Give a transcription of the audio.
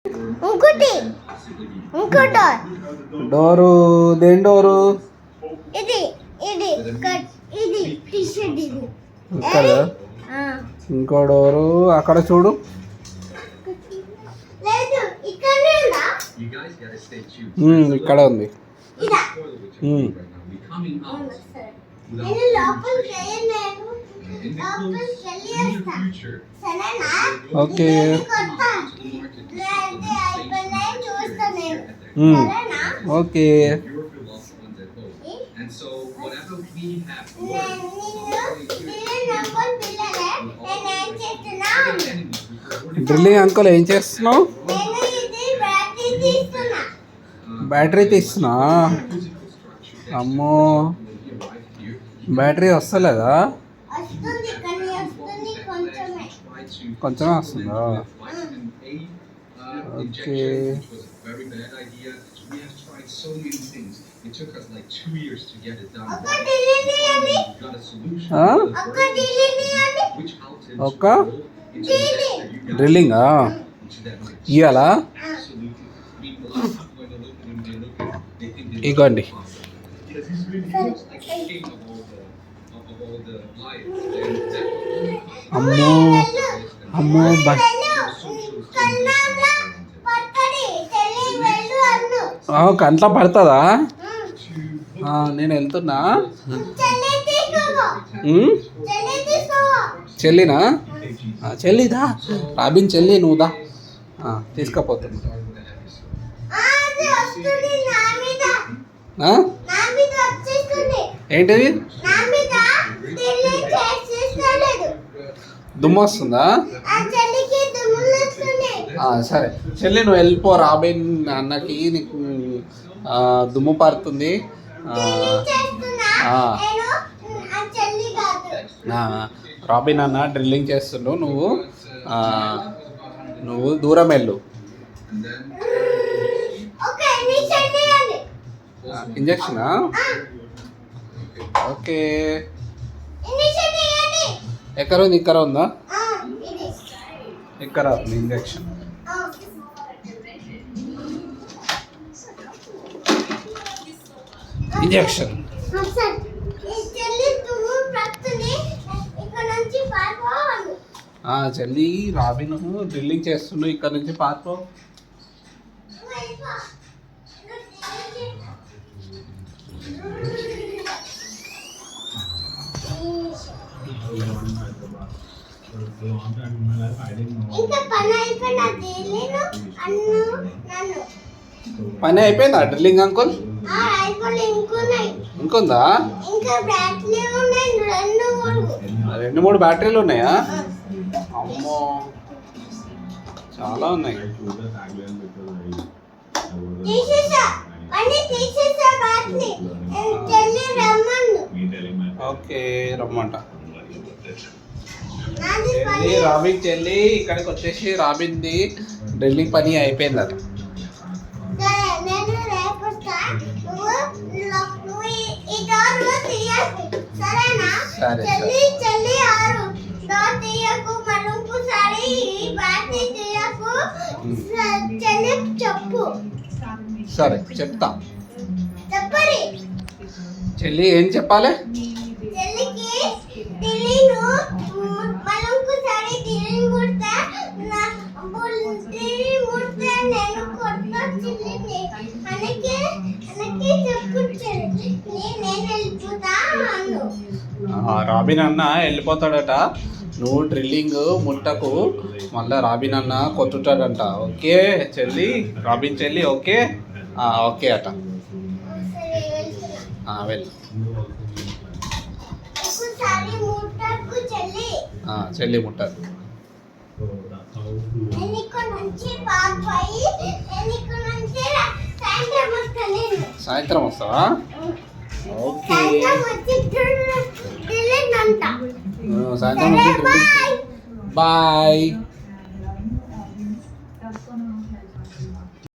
ఇంకోటి ఇంకో డోరు దేని డోరు ఇది ఇది ఇది టీ-షర్ట్ ఇది ఇక్కడ ఇంకో డోరు అక్కడ చూడు. లేదు ఇక్కడే ఉందా? ఇక్కడ ఉంది. ఇదా నేను లోపలికి వెళ్ళను. లోపలికి వెళ్ళేస్తా సరేనా? ఓకే ఓకే డ్రిల్లింగ్ అంకుల్ ఏం చేస్తున్నావు? బ్యాటరీ తీస్తున్నా. అమ్మో బ్యాటరీ వస్తలేదా? కొంచెమే వస్తుందా? ఓకే ఒక్క డ్రిల్లింగా ఇవ్వాలా? ఇగోండి. అమ్మో అమ్మో కంట్లో పడుతుందా? నేను వెళ్తున్నా. చెల్లినా? చెల్లిదా? రాబిన్ చెల్లి నువ్వుదా? తీసుకపోతున్నా. ఏంటిది? దుమ్ము వస్తుందా? సరే చెల్లి నువ్వు వెళ్ళిపో. రాబిన్ అన్నకి నీకు దుమ్ము పారుతుంది. రాబిన్ అన్న డ్రిల్లింగ్ చేస్తుండు. నువ్వు దూరం వెళ్ళు. ఇంజక్షనా? ఓకే ఎక్కడ ఉంది? ఇక్కడ ఉందా? ఇక్కడ ఉంది ఇంజక్షన్. ఇంజక్షన్ చెల్లి రాబిన్ డ్రిల్లింగ్ చేస్తుండు. ఇక్కడ నుంచి పార్పో. పని అయిపోయిందా డ్రిల్లింగ్ అంకుల్? ఇంకొందా? 2-3 బ్యాటరీలు ఉన్నాయా? అమ్మో చాలా ఉన్నాయి. ఓకే రమ్మంట. రాబిన్ చెల్లి ఇక్కడికి వచ్చేసి రాబిన్ది డ్రిల్లింగ్ పని అయిపోయింది. అది సరే సరే చెప్తా. చెల్లి ఏం చెప్పాలి? రాబిన్ అన్న వెళ్ళిపోతాడట. నువ్వు డ్రిల్లింగ్ ముట్టకు, మళ్ళీ రాబిన్ అన్న కొట్టుతాడంట. ఓకే చెల్లి? రాబిన్ చెల్లి ఓకే? ఓకే అట. వెళ్ళు. చెల్లి ముట్టదు. సాయంత్రం వస్తావా? ఓకే సాయంత్రం వచ్చి బాయ్.